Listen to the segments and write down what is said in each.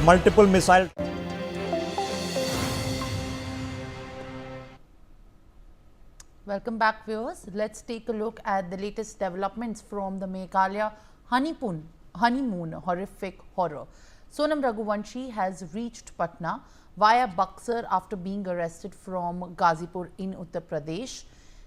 multiple missile. Welcome back, viewers. Let's take a look at the latest developments from the Meghalaya honeymoon horrific horror. Sonam Raghuvanshi has reached Patna via Buxar after being arrested from Ghazipur in Uttar Pradesh.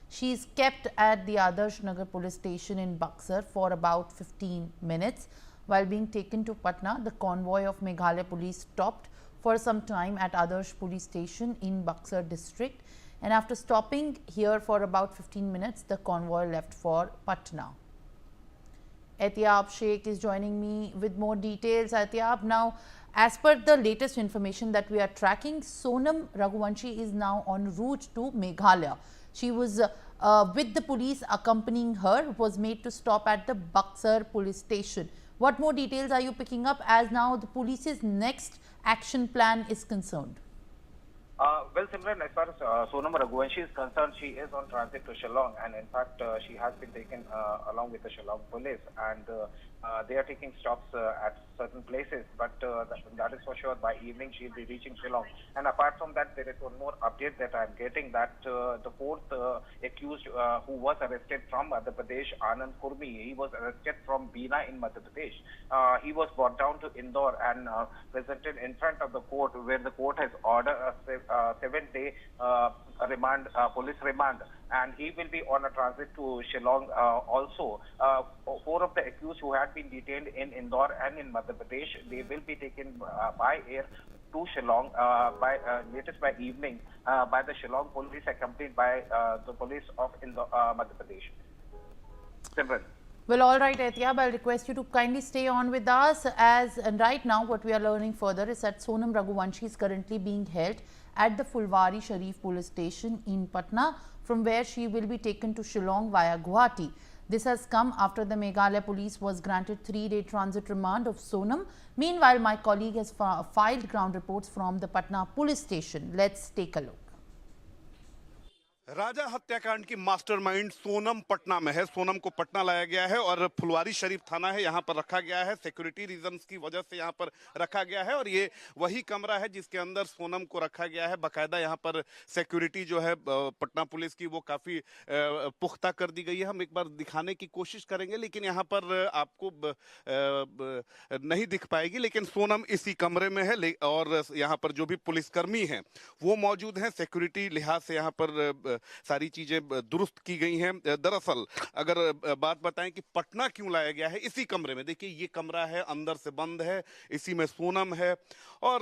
She is kept at the Adarsh Nagar police station in Buxar for about 15 minutes. While being taken to Patna, the convoy of Meghalaya police stopped for some time at Adarsh police station in Buxar district, and after stopping here for about 15 minutes, the convoy left for Patna. Atyab Sheikh is joining me with more details. Atyab, now as per the latest information that we are tracking, Sonam Raghuvanshi is now en route to Meghalaya. She was with the police accompanying her, was made to stop at the Buxar police station. What more details are you picking up as now the police's next action plan is concerned? Well, Simran, as far as Sonam Raghuvanshi is concerned, she is on transit to Shillong, and in fact, she has been taken along with the Shillong police, and they are taking stops at certain places, but that is for sure by evening she will be reaching Shillong. And apart from that, there is one more update that I am getting, that the fourth accused who was arrested from Madhya Pradesh, Anand Kurmi, he was arrested from Bina in Madhya Pradesh. He was brought down to Indore and presented in front of the court, where the court has ordered a 7-day remand, police remand, and he will be on a transit to Shillong also. 4 of the accused who had been detained in Indore and in Madhya Pradesh, they will be taken by air to Shillong latest by evening by the Shillong police, accompanied by the police of Madhya Pradesh. Simran. Well, all right, Atyab, I'll request you to kindly stay on with us, and right now what we are learning further is that Sonam Raghuvanshi is currently being held at the Fulwari Sharif police station in Patna, from where she will be taken to Shillong via Guwahati. This has come after the Meghalaya police was granted 3-day transit remand of Sonam. Meanwhile, my colleague has filed ground reports from the Patna police station. Let's take a look. राजा हत्याकांड की mastermind Sonam Patna में है। सोनम को पटना लाया गया है और फुलवारी शरीफ थाना है, यहाँ पर रखा गया है। सिक्योरिटी रीजंस की वजह से यहाँ पर रखा गया है और ये वही कमरा है जिसके अंदर सोनम को रखा गया है। बाकायदा यहाँ पर सिक्योरिटी जो है पटना पुलिस की वो काफ़ी पुख्ता कर दी गई है। हम एक बार दिखाने की कोशिश करेंगे, लेकिन यहाँ पर आपको नहीं दिख पाएगी, लेकिन सोनम इसी कमरे में है और यहाँ पर जो भी पुलिसकर्मी हैं वो मौजूद हैं। सिक्योरिटी लिहाज से यहाँ पर सारी चीजें दुरुस्त की गई हैं। दरअसल अगर बात बताएं कि पटना क्यों लाया गया है, इसी कमरे में देखिए, ये कमरा है, अंदर से बंद है, इसी में सोनम है और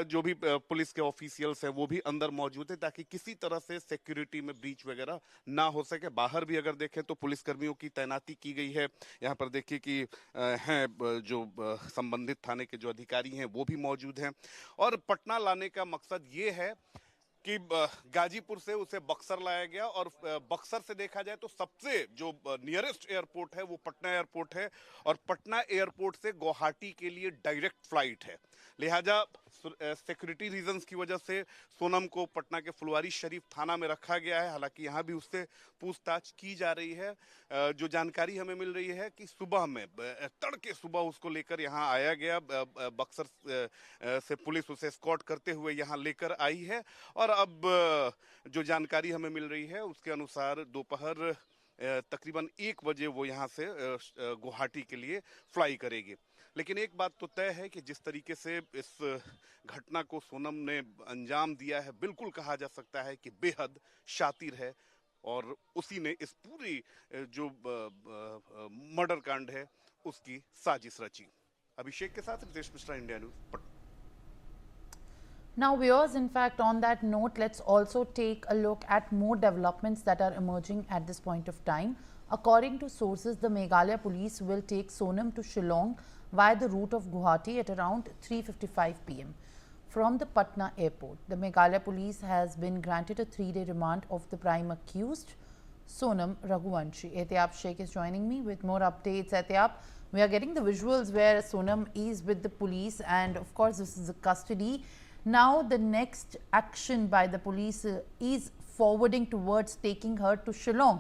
जो भी पुलिस के ऑफिशियल्स हैं वो भी अंदर मौजूद है, ताकि किसी तरह से सिक्योरिटी में ब्रीच वगैरह ना हो सके। बाहर भी अगर देखें तो पुलिसकर्मियों की तैनाती की गई है। यहाँ पर देखिए कि हैं जो संबंधित थाने के जो अधिकारी हैं वो भी मौजूद हैं और पटना लाने का मकसद ये है कि गाजीपुर से उसे बक्सर लाया गया और बक्सर से देखा जाए तो सबसे जो नियरेस्ट एयरपोर्ट है वो पटना एयरपोर्ट है और पटना एयरपोर्ट से गुवाहाटी के लिए डायरेक्ट फ्लाइट है। लिहाजा सिक्योरिटी रीजंस की वजह से सोनम को पटना के फुलवारी शरीफ थाना में रखा गया है। हालांकि यहाँ भी उससे पूछताछ की जा रही है। जो जानकारी हमें मिल रही है कि सुबह में तड़के सुबह उसको लेकर यहाँ आया गया, बक्सर से पुलिस उसे एस्कॉर्ट करते हुए यहाँ लेकर आई है और अब जो जानकारी हमें मिल रही है उसके अनुसार दोपहर तकरीबन 1 बजे वो यहाँ से गुवाहाटी के लिए फ्लाई करेगी। लेकिन एक बात तो तय है कि जिस तरीके से इस घटना को सोनम ने अंजाम दिया है, बिल्कुल कहा जा सकता है कि बेहद शातिर है और उसी ने इस पूरी जो मर्डर कांड है उसकी साजिश रची। अभिषेक के साथ Ritesh Mishra, India news. Now, viewers, in fact, on that note, let's also take a look at more developments that are emerging at this point of time. According to sources, the Meghalaya police will take Sonam to Shillong via the route of Guwahati at around 3:55 p.m. from the Patna airport. The Meghalaya police has been granted a 3-day remand of the prime accused, Sonam Raghuvanshi. Atyab Sheikh is joining me with more updates. Atyab, we are getting the visuals where Sonam is with the police, and of course this is a custody. Now the next action by the police is forwarding towards taking her to Shillong.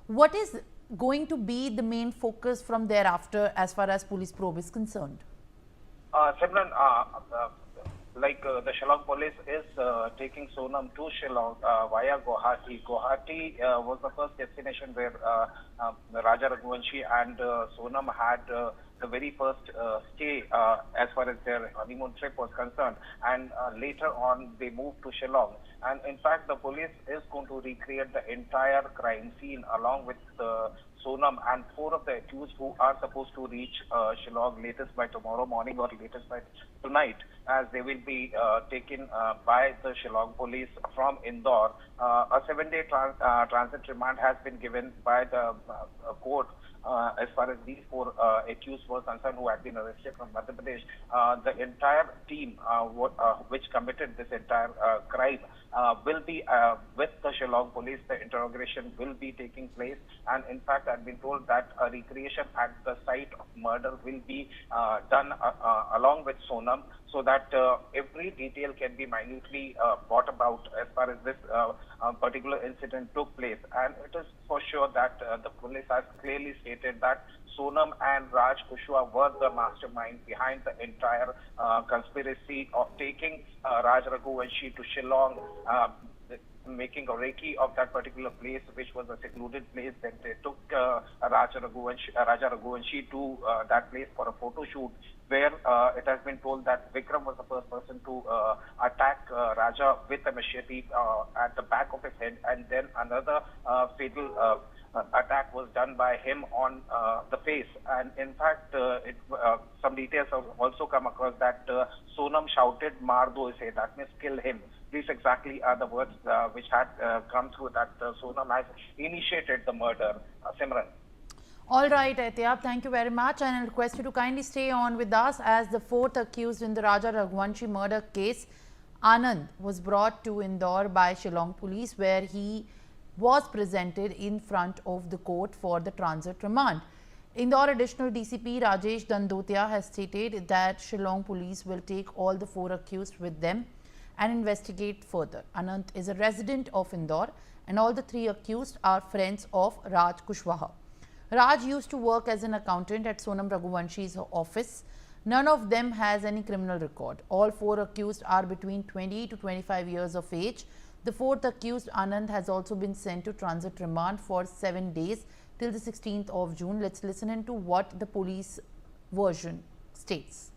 What is going to be the main focus from thereafter as far as police probe is concerned? Simran, the Shillong police is taking Sonam to Shillong via Guwahati. Guwahati was the first destination where Raja Raghuvanshi and Sonam had the very first stay as far as their honeymoon trip was concerned, and later on they moved to Shillong. And in fact, the police is going to recreate the entire crime scene along with Sonam and 4 of the accused who are supposed to reach Shillong latest by tomorrow morning or latest by tonight, as they will be taken by the Shillong police from Indore. A 7-day transit remand has been given by the court as far as these 4 accused were concerned who had been arrested from Madhya Pradesh. The entire team which committed this entire crime will be with the Shillong police. The interrogation will be taking place, and in fact I've been told that a recreation at the site of murder will be done along with Sonam, so that every detail can be minutely brought about as far as this particular incident took place. And it is for sure that the police has clearly stated that Sonam and Raj Kushwaha were the mastermind behind the entire conspiracy of taking Raj Raghuvanshi to Shillong, making a recce of that particular place, which was a secluded place. Then they took Raja Raghuvanshi to that place for a photo shoot, where it has been told that Vikram was the first person to attack Raja with a machete at the back of his head, and then another fatal attack was done by him on the face. And in fact, some details have also come across that Sonam shouted "Maar do ise," that means kill him. These exactly are the words which had come through, that Sonam has initiated the murder. Simran. All right, Ehtiyab, thank you very much, and I request you to kindly stay on with us, as the 4th accused in the Raja Raghuvanshi murder case, Anand, was brought to Indore by Shillong police, where he was presented in front of the court for the transit remand. Indore Additional DCP Rajesh Dandotia has stated that Shillong police will take all the 4 accused with them and investigate further. Anand is a resident of Indore, and all the 3 accused are friends of Raj Kushwaha. Raj used to work as an accountant at Sonam Raghuvanshi's office. None of them has any criminal record. All 4 accused are between 20 to 25 years of age. The 4th accused, Anand, has also been sent to transit remand for 7 days till the 16th of June. Let's listen into what the police version states.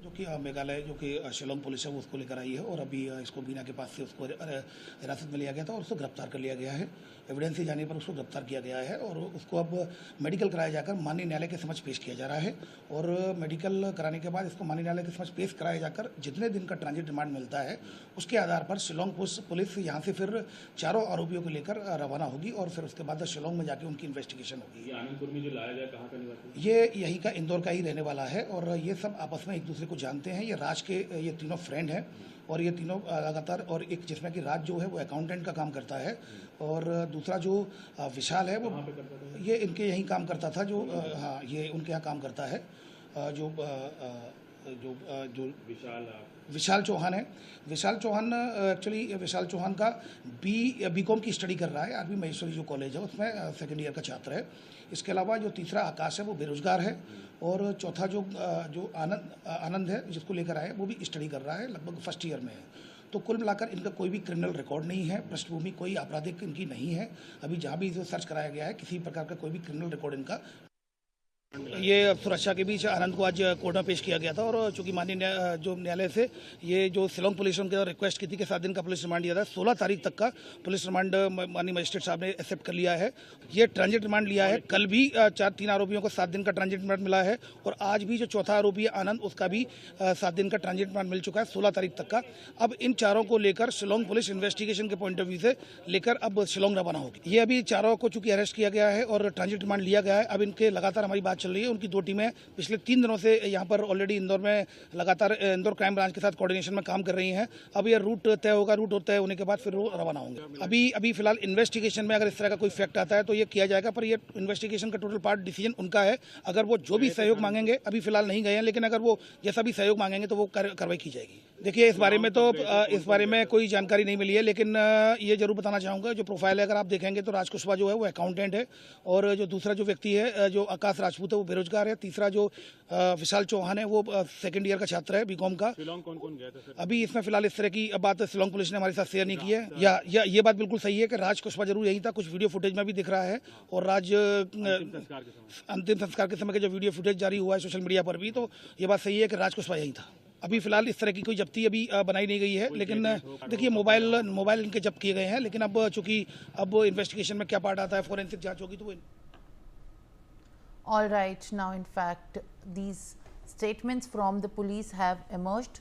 जो कि मेघालय जो कि Shillong police है वो उसको लेकर आई है, और अभी इसको बीना के पास से उसको हिरासत में लिया गया था और उसको गिरफ्तार कर लिया गया है। एविडेंस जाने पर उसको गिरफ्तार किया गया है और उसको अब मेडिकल कराया जाकर माननीय न्यायालय के समक्ष पेश किया जा रहा है, और मेडिकल कराने के बाद इसको माननीय न्यायालय के समक्ष पेश कराया जाकर जितने दिन का ट्रांजिट रिमांड मिलता है उसके आधार पर शिलोंग पुलिस यहाँ से फिर 4 आरोपियों को लेकर रवाना होगी, और फिर उसके बाद शिलोंग में जाके उनकी इन्वेस्टिगेशन होगी। आनंदपुर में जो लाया गया कहाँ का निवासी? ये यहीं का, इंदौर का ही रहने वाला है, और ये सब आपस में एक दूसरे को जानते हैं। ये राज के ये तीनों फ्रेंड हैं, और ये तीनों लगातार, और एक जिसमें कि राज जो है वो अकाउंटेंट का काम करता है, और दूसरा जो विशाल है वो ये इनके यहीं काम करता था, जो हाँ ये उनके यहाँ काम करता है, जो विशाल चौहान है। विशाल चौहान एक्चुअली विशाल चौहान का बीकॉम की स्टडी कर रहा है, आरबी महेश्वरी जो कॉलेज है उसमें 2nd ईयर का छात्र है। इसके अलावा जो तीसरा आकाश है वो बेरोजगार है, और चौथा जो आनंद है जिसको लेकर आए वो भी स्टडी कर रहा है, लगभग 1st ईयर में है। तो कुल मिलाकर इनका कोई भी क्रिमिनल रिकॉर्ड नहीं है, पृष्ठभूमि कोई आपराधिक इनकी नहीं है। अभी जहाँ भी जो सर्च कराया गया है किसी प्रकार का कोई भी क्रिमिनल रिकॉर्ड इनका। ये सुरक्षा के बीच आनंद को आज कोर्ट में पेश किया गया था, और चूंकि माननीय जो न्यायालय से ये जो शिलोंग पुलिस उनके रिक्वेस्ट की थी कि 7 दिन का पुलिस रिमांड दिया था, 16 तारीख तक का पुलिस रिमांड माननीय मजिस्ट्रेट साहब ने एक्सेप्ट कर लिया है। ये ट्रांजिट रिमांड लिया है। कल भी 3 आरोपियों को 7 दिन का ट्रांजिट रिमांड मिला है, और आज भी जो चौथा आरोपी है आनंद, उसका भी 7 दिन का ट्रांजिट रिमांड मिल चुका है 16 तारीख तक का। अब इन चारों को लेकर शिलोंग पुलिस इन्वेस्टिगेशन के पॉइंट ऑफ व्यू से लेकर अब शिलोंग रवाना होगी। ये अभी चारों को चूंकि अरेस्ट किया गया है और ट्रांजिट रिमांड लिया गया है, अब इनके लगातार हमारी बात चल रही है। उनकी 2 टीमें पिछले 3 दिनों से यहाँ पर ऑलरेडी इंदौर में लगातार इंदौर क्राइम ब्रांच के साथ कोऑर्डिनेशन में काम कर रही हैं। अब ये रूट तय होगा, रूट तय होने के बाद फिर वो रवाना होंगे। अभी फिलहाल इन्वेस्टिगेशन में अगर इस तरह का कोई फैक्ट आता है तो ये किया जाएगा, पर ये इन्वेस्टिगेशन का टोटल पार्ट डिसीजन उनका है। अगर वो जो भी सहयोग मांगेंगे, अभी फिलहाल नहीं गए हैं, लेकिन अगर वो जैसा भी सहयोग मांगेंगे तो वो कार्रवाई की जाएगी। देखिए, इस बारे में कोई जानकारी नहीं मिली है, लेकिन ये ज़रूर बताना चाहूँगा, जो प्रोफाइल है अगर आप देखेंगे तो राज कुशवाहा जो है वो अकाउंटेंट है, और जो दूसरा जो व्यक्ति है जो आकाश राजपूत है वो बेरोजगार है, तीसरा जो विशाल चौहान है वो सेकंड ईयर का छात्र है बीकॉम का। शिलोंग कौन कौन गया था सर? अभी इसमें फिलहाल इस तरह की बात शिलोंग पुलिस ने हमारे साथ शेयर नहीं की है। या ये बात बिल्कुल सही है कि राज कुशवाहा जरूर यही था, कुछ वीडियो फुटेज में भी दिख रहा है, और अंतिम संस्कार के समय के जो वीडियो फुटेज जारी हुआ है सोशल मीडिया पर भी, तो ये बात सही है कि राज कुशवाहा यही था। अभी फिलहाल इस तरह की कोई जब्ती अभी बनाई नहीं गई है, लेकिन देखिए मोबाइल इनके जब्त किए गए हैं, लेकिन अब चूंकि अब इन्वेस्टिगेशन में क्या पार्ट आता है, फोरेंसिक जांच होगी तो वो। All right, now in fact these statements from the police have emerged.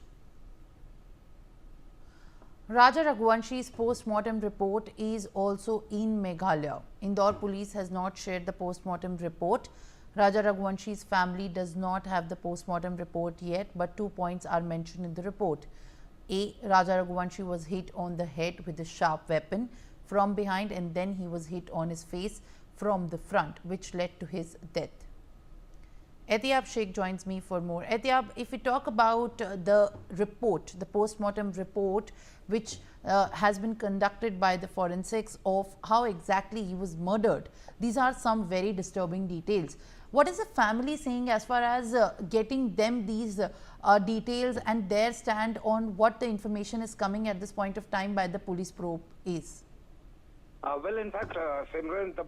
Raja Raghuvanshi's post-mortem report is also in Meghalaya. Indore police has not shared the post-mortem report. Raja Raghuvanshi's family does not have the post-mortem report yet, but 2 points are mentioned in the report. A. Raja Raghuvanshi was hit on the head with a sharp weapon from behind, and then he was hit on his face from the front, which led to his death. Etiyab Sheikh joins me for more. Etiyab, if we talk about the report, the post-mortem report, which has been conducted by the forensics of how exactly he was murdered, these are some very disturbing details. What is the family saying as far as getting them these details and their stand on what the information is coming at this point of time by the police probe is? Well, in fact, Simran, the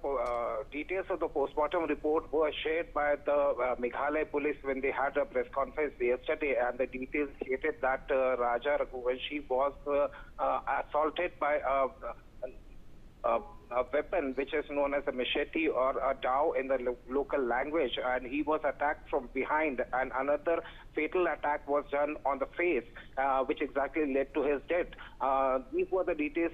details of the postmortem report were shared by the Meghalaya police when they had a press conference yesterday, and the details stated that Raja Raghuvanshi was assaulted by a weapon which is known as a machete or a dao in the local language, and he was attacked from behind, and another fatal attack was done on the face, which exactly led to his death. These were the details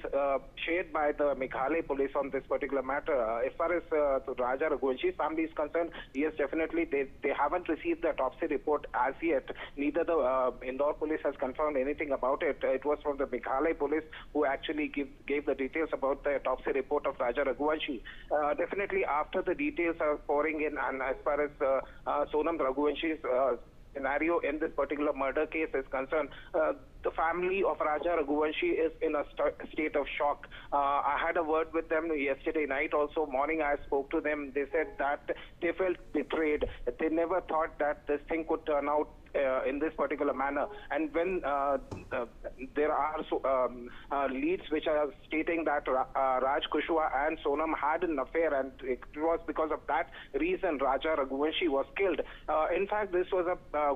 shared by the Meghalaya police on this particular matter. As far as the Raja Raghuvanshi's family is concerned, yes, definitely they haven't received the autopsy report as yet. Neither the Indore police has confirmed anything about it. It was from the Meghalaya police who actually gave the details about the autopsy report of Raja Raghuvanshi. Definitely after the details are pouring in, and as far as Sonam Raghuvanshi's scenario in this particular murder case is concerned, the family of Raja Raghuvanshi is in a state of shock. I had a word with them yesterday night also. Morning I spoke to them. They said that they felt betrayed. They never thought that this thing could turn out in this particular manner. And when there are leads which are stating that Raj Kushwaha and Sonam had an affair, and it was because of that reason Raja Raghuvanshi was killed. In fact, this was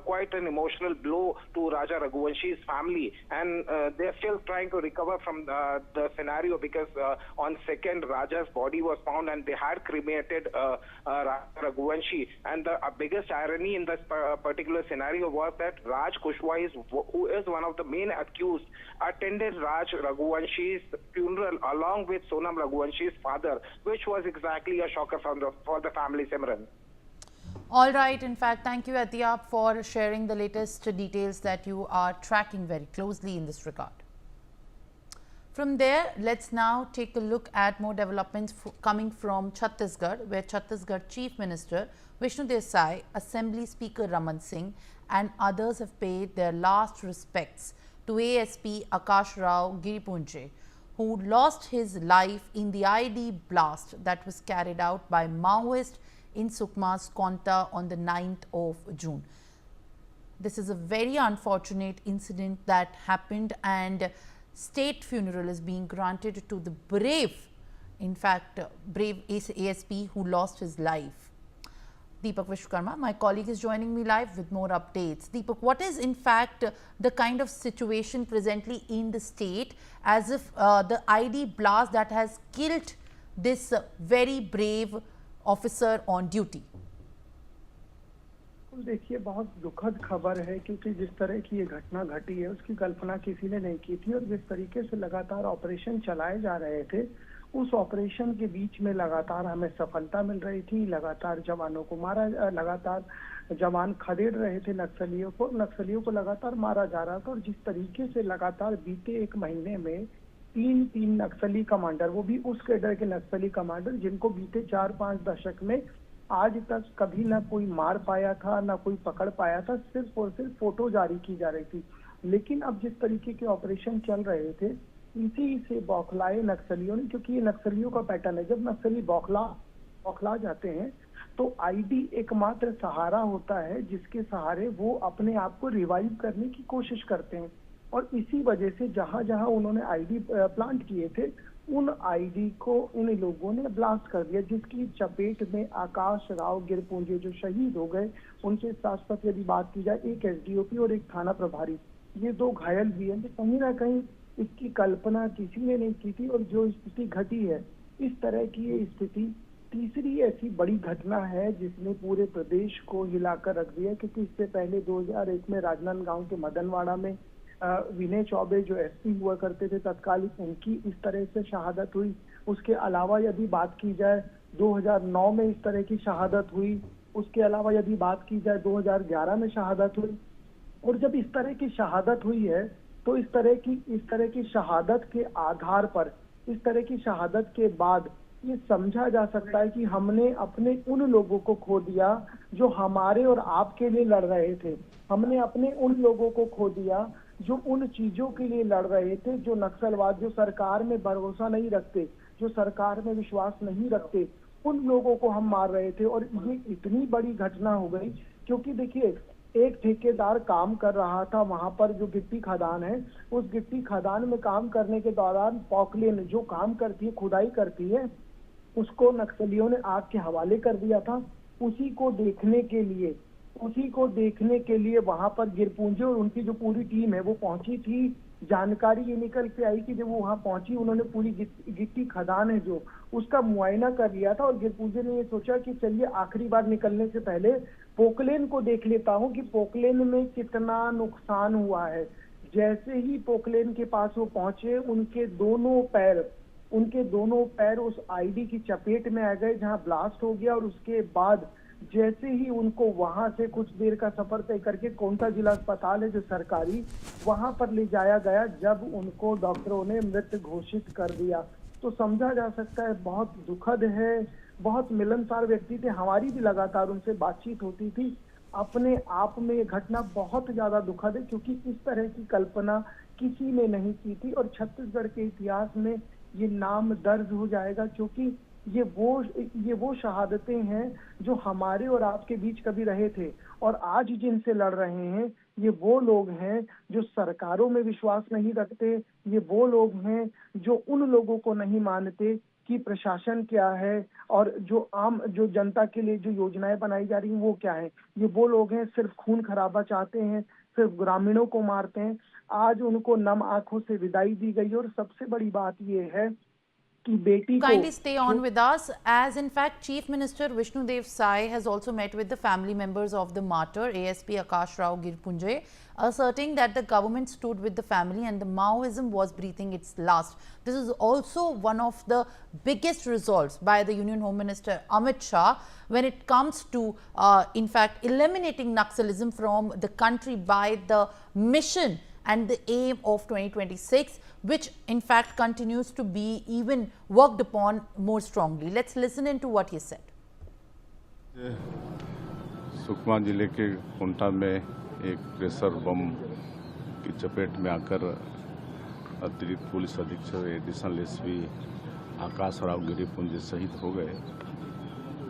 quite an emotional blow to Raja Raghuvanshi's family, and they're still trying to recover from the scenario, because on 2nd Raja's body was found and they had cremated Raja Raghuvanshi. And the biggest irony in this particular scenario was that Raj Kushwaha, who is one of the main accused, attended Raj Raghuvanshi's funeral along with Sonam Raghuvanshi's father, which was exactly a shocker for the family, Simran. All right. In fact, thank you, Etiyab, for sharing the latest details that you are tracking very closely in this regard. From there, let's now take a look at more developments coming from Chhattisgarh, where Chhattisgarh Chief Minister Vishnu Desai, Assembly Speaker Raman Singh and others have paid their last respects to ASP Akash Rao Giripunje, who lost his life in the ID blast that was carried out by Maoists in Sukma's Konta on the 9th of June. This is a very unfortunate incident that happened, and state funeral is being granted to the brave, in fact, brave ASP who lost his life. Deepak Vishwakarma, my colleague, is joining me live with more updates. Deepak, what is in fact the kind of situation presently in the state, as if the ID blast that has killed this very brave officer on duty? देखिए, बहुत दुखद खबर है, क्योंकि जिस तरह की ये घटना घटी है उसकी कल्पना किसी ने नहीं की थी, और जिस तरीके से लगातार ऑपरेशन चलाए जा रहे थे, उस ऑपरेशन के बीच में लगातार हमें सफलता मिल रही थी, लगातार जवानों को मारा, लगातार जवान खदेड़ रहे थे नक्सलियों को लगातार मारा जा रहा था। और जिस तरीके से लगातार बीते 1 महीने में तीन नक्सली कमांडर, वो भी उस कैडर के नक्सली कमांडर जिनको बीते 4-5 दशक में आज तक कभी ना कोई मार पाया था, ना कोई पकड़ पाया था, सिर्फ और सिर्फ फोटो जारी की जा रही थी। लेकिन अब जिस तरीके के ऑपरेशन चल रहे थे, इसी से बौखलाए नक्सलियों ने, क्योंकि ये नक्सलियों का पैटर्न है, जब नक्सली बौखला जाते हैं तो आईडी एकमात्र सहारा होता है जिसके सहारे वो अपने आप को रिवाइव करने की कोशिश करते हैं। और इसी वजह से जहां जहां उन्होंने आईडी प्लांट किए थे, उन आईडी को इन लोगों ने ब्लास्ट कर दिया, जिसकी चपेट में आकाश राव गिरपुंजे जो शहीद हो गए, उनके साथ साथ यदि बात की जाए एक एसडीओपी और एक थाना प्रभारी, ये 2 घायल भी हैं। कहीं ना कहीं इसकी कल्पना किसी ने नहीं की थी, और जो स्थिति घटी है, इस तरह की ये स्थिति तीसरी ऐसी बड़ी घटना है जिसने पूरे प्रदेश को हिलाकर रख दिया। क्योंकि इससे पहले 2001 में राजनांदगांव के मदनवाड़ा में विनय चौबे जो एसपी हुआ करते थे तत्कालीन, उनकी इस तरह से शहादत हुई। उसके अलावा यदि बात की जाए 2009 में इस तरह की शहादत हुई। उसके अलावा यदि बात की जाए 2011 में शहादत हुई। और जब इस तरह की शहादत हुई है तो इस तरह की शहादत के आधार पर, इस तरह की शहादत के बाद ये समझा जा सकता है कि हमने अपने उन लोगों को खो दिया जो हमारे और आपके लिए लड़ रहे थे। हमने अपने उन लोगों को खो दिया जो उन चीजों के लिए लड़ रहे थे, जो नक्सलवाद, जो सरकार में भरोसा नहीं रखते, जो सरकार में विश्वास नहीं रखते, उन लोगों को हम मार रहे थे। और ये इतनी बड़ी घटना हो गई क्योंकि देखिए, एक ठेकेदार काम कर रहा था वहां पर, जो गिट्टी खदान है, उस गिट्टी खदान में काम करने के दौरान पॉकलेन जो काम करती है, खुदाई करती है, उसको नक्सलियों ने आग के हवाले कर दिया था। उसी को देखने के लिए वहां पर गिरपुंजे और उनकी जो पूरी टीम है वो पहुंची थी। जानकारी ये निकल के आई कि जब वो वहां पहुंची, उन्होंने पूरी गिट्टी खदान है जो, उसका मुआयना कर लिया था। और गिरपुंजे ने ये सोचा कि चलिए आखिरी बार निकलने से पहले पोकलेन को देख लेता हूँ कि पोकलेन में कितना नुकसान हुआ है। जैसे ही पोकलेन के पास वो पहुंचे, उनके दोनों पैर उस आईडी की चपेट में आ गए जहां ब्लास्ट हो गया। और उसके बाद जैसे ही उनको वहां से कुछ देर का सफर तय करके कौनसा जिला अस्पताल है जो सरकारी, वहां पर ले जाया गया, जब उनको डॉक्टरों ने मृत घोषित कर दिया, तो समझा जा सकता है बहुत दुखद है। बहुत मिलनसार व्यक्ति थे, हमारी भी लगातार उनसे बातचीत होती थी। अपने आप में ये घटना बहुत ज्यादा दुखद है क्योंकि इस तरह की कल्पना किसी ने नहीं की थी। और छत्तीसगढ़ के इतिहास में ये नाम दर्ज हो जाएगा क्योंकि ये वो शहादतें हैं जो हमारे और आपके बीच कभी रहे थे। और आज जिनसे लड़ रहे हैं, ये वो लोग हैं जो सरकारों में विश्वास नहीं रखते। ये वो लोग हैं जो उन लोगों को नहीं मानते कि प्रशासन क्या है और जो जनता के लिए जो योजनाएं बनाई जा रही हैं वो क्या है। ये वो लोग हैं सिर्फ खून खराबा चाहते हैं, सिर्फ ग्रामीणों को मारते हैं। आज उनको नम आंखों से विदाई दी गई। और सबसे बड़ी बात ये है कि बेटी को Kindly stay on with us, as in fact Chief Minister Vishnu Dev Sai has also met with the family members of the martyr ASP Akash Rao Girpunje, asserting that the government stood with the family and the Maoism was breathing its last. This is also one of the biggest resolves by the Union Home Minister Amit Shah when it comes to in fact eliminating Naxalism from the country by the mission and the aim of 2026, which in fact continues to be even worked upon more strongly. Let's listen into what he said. Sukma जिले के कुंटा में एक pressure bomb की चपेट में आकर अतिरिक्त पुलिस अधीक्षक एडिशनल एसपी आकाश राव गिरिपुंजे शहीद हो गए।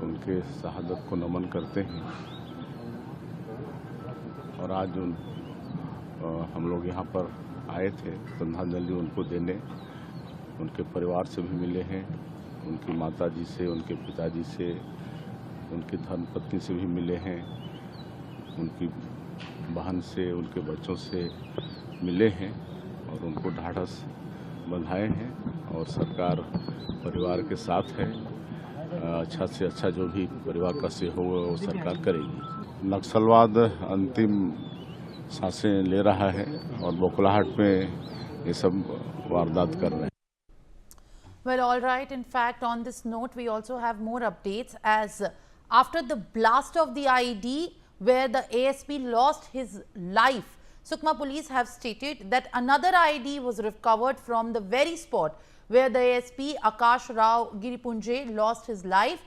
उनके शहादत को नमन करते हैं। और आज हम लोग यहाँ पर आए थे श्रद्धांजलि उनको देने। उनके परिवार से भी मिले हैं, उनकी माताजी से, उनके पिताजी से, उनकी धर्मपत्नी से भी मिले हैं, उनकी बहन से, उनके बच्चों से मिले हैं और उनको ढाढ़स बंधाए हैं। और सरकार परिवार के साथ है। अच्छा से अच्छा जो भी परिवार का सहयोग होगा वो सरकार करेगी। नक्सलवाद अंतिम सांसें ले रहा है और बौखलाहट में ये सब वारदात कर रहे हैं। Well, all right. In fact, on this note, we also have more updates as after the blast of the IED where the ASP lost his life, Sukma police have stated that another IED was recovered from the very spot where the ASP Akash Rao Giripunje lost his life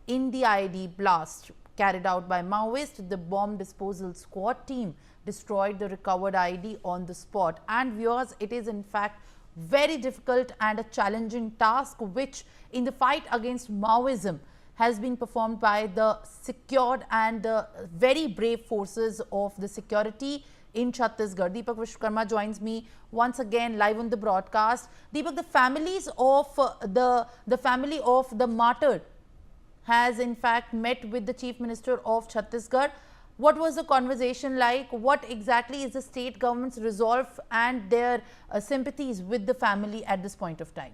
in the IED blast carried out by Maoists. The bomb disposal squad team destroyed the recovered ID on the spot. And viewers, it is in fact very difficult and a challenging task which in the fight against Maoism has been performed by the secured and the very brave forces of the security in Chhattisgarh. Deepak Vishwakarma joins me once again live on the broadcast. Deepak, the families of the family of the martyred has in fact met with the Chief Minister of Chhattisgarh. What was the conversation like? What exactly is the state government's resolve and their sympathies with the family at this point of time?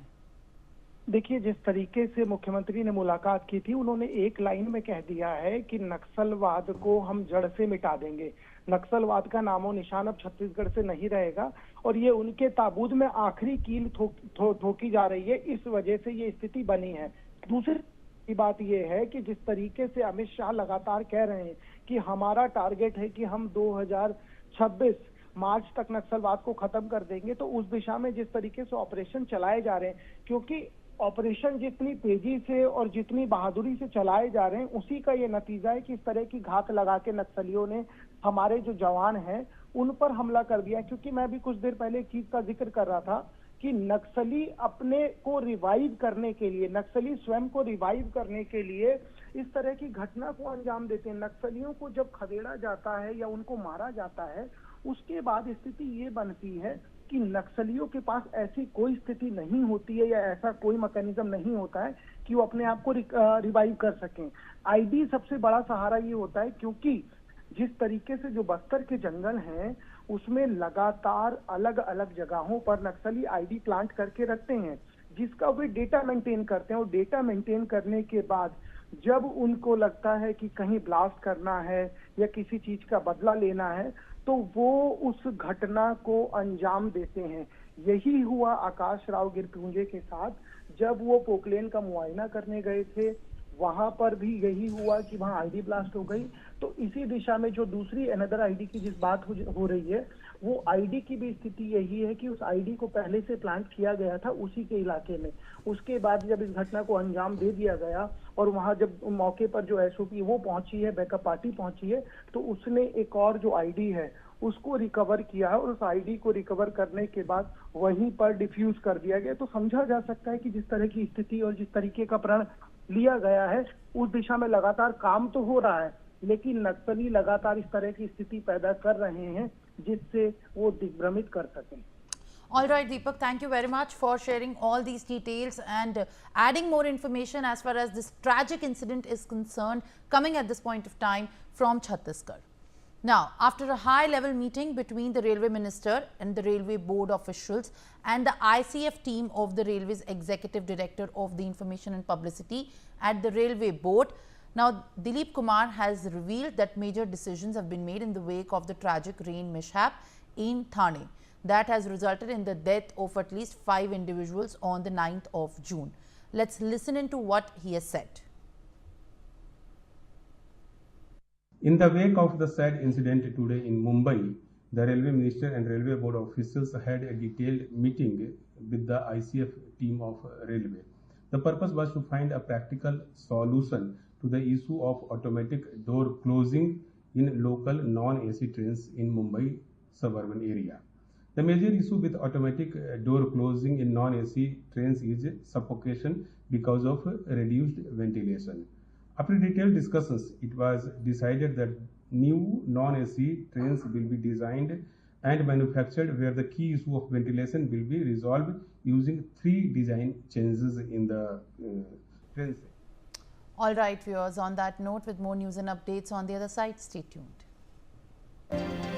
देखिए, जिस तरीके से मुख्यमंत्री ने मुलाकात की थी, उन्होंने एक लाइन में कह दिया है कि नक्सलवाद को हम जड़ से मिटा देंगे। नक्सलवाद का नामो निशान अब छत्तीसगढ़ से नहीं रहेगा और ये उनके ताबूत में आखिरी कील ठोकी जा रही है। इस वजह से ये स्थिति बनी है। दूसरी बात ये है कि जिस तरीके से अमित शाह लगातार कह रहे हैं कि हमारा टारगेट है कि हम 2026 मार्च तक नक्सलवाद को खत्म कर देंगे, तो उस दिशा में जिस तरीके से ऑपरेशन चलाए जा रहे हैं, क्योंकि ऑपरेशन जितनी तेजी से और जितनी बहादुरी से चलाए जा रहे हैं, उसी का ये नतीजा है कि इस तरह की घात लगा के नक्सलियों ने हमारे जो जवान हैं उन पर हमला कर दिया। क्योंकि मैं भी कुछ देर पहले एक चीज का जिक्र कर रहा था कि नक्सली अपने को रिवाइव करने के लिए, नक्सली स्वयं को रिवाइव करने के लिए इस तरह की घटना को अंजाम देते हैं। नक्सलियों को जब खदेड़ा जाता है या उनको मारा जाता है, उसके बाद स्थिति ये बनती है कि नक्सलियों के पास ऐसी कोई स्थिति नहीं होती है या ऐसा कोई मैकेनिज्म नहीं होता है कि वो अपने आप को रिवाइव कर सकें। आईडी सबसे बड़ा सहारा ये होता है, क्योंकि जिस तरीके से जो बस्तर के जंगल हैं उसमें लगातार अलग अलग जगहों पर नक्सली आईडी प्लांट करके रखते हैं, जिसका वे डेटा मेंटेन करते हैं। और डेटा मेंटेन करने के बाद जब उनको लगता है कि कहीं ब्लास्ट करना है या किसी चीज का बदला लेना है, तो वो उस घटना को अंजाम देते हैं। यही हुआ आकाश राव गिरपुंजे के साथ जब वो पोकलेन का मुआयना करने गए थे। वहां पर भी यही हुआ कि वहां आईडी ब्लास्ट हो गई। तो इसी दिशा में जो दूसरी अनदर आईडी की जिस बात हो रही है, वो आईडी की भी स्थिति यही है कि उस आईडी को पहले से प्लांट किया गया था उसी के इलाके में। उसके बाद जब इस घटना को अंजाम दे दिया गया और वहां जब मौके पर जो एसओपी वो पहुंची है, बैकअप पार्टी पहुंची है, तो उसने एक और जो आईडी है उसको रिकवर किया है और उस आईडी को रिकवर करने के बाद वहीं पर डिफ्यूज कर दिया गया। तो समझा जा सकता है कि जिस तरह की स्थिति और जिस तरीके का प्रण लिया गया है, उस दिशा में लगातार काम तो हो रहा है, लेकिन नक्सली लगातार इस तरह की स्थिति पैदा कर रहे हैं जिससे वो दिग्भ्रमित कर सकें। All right, Deepak, thank you very much for sharing all these details and adding more information as far as this tragic incident is concerned, coming at this point of time from Chhattisgarh. Now, after a high-level meeting between the Railway Minister and the Railway Board officials and the ICF team of the Railway's Executive Director of the Information and Publicity at the Railway Board, now Dilip Kumar has revealed that major decisions have been made in the wake of the tragic rain mishap in Thane. That has resulted in the death of at least 5 individuals on the 9th of June. Let's listen into what he has said. In the wake of the sad incident today in Mumbai, the Railway Minister and Railway Board officials had a detailed meeting with the ICF team of Railway. The purpose was to find a practical solution to the issue of automatic door closing in local non-AC trains in Mumbai suburban area. The major issue with automatic door closing in non-AC trains is suffocation because of reduced ventilation. After detailed discussions, it was decided that new non-AC trains will be designed and manufactured where the key issue of ventilation will be resolved using 3 design changes in the trains. All right, viewers, on that note, with more news and updates on the other side, stay tuned.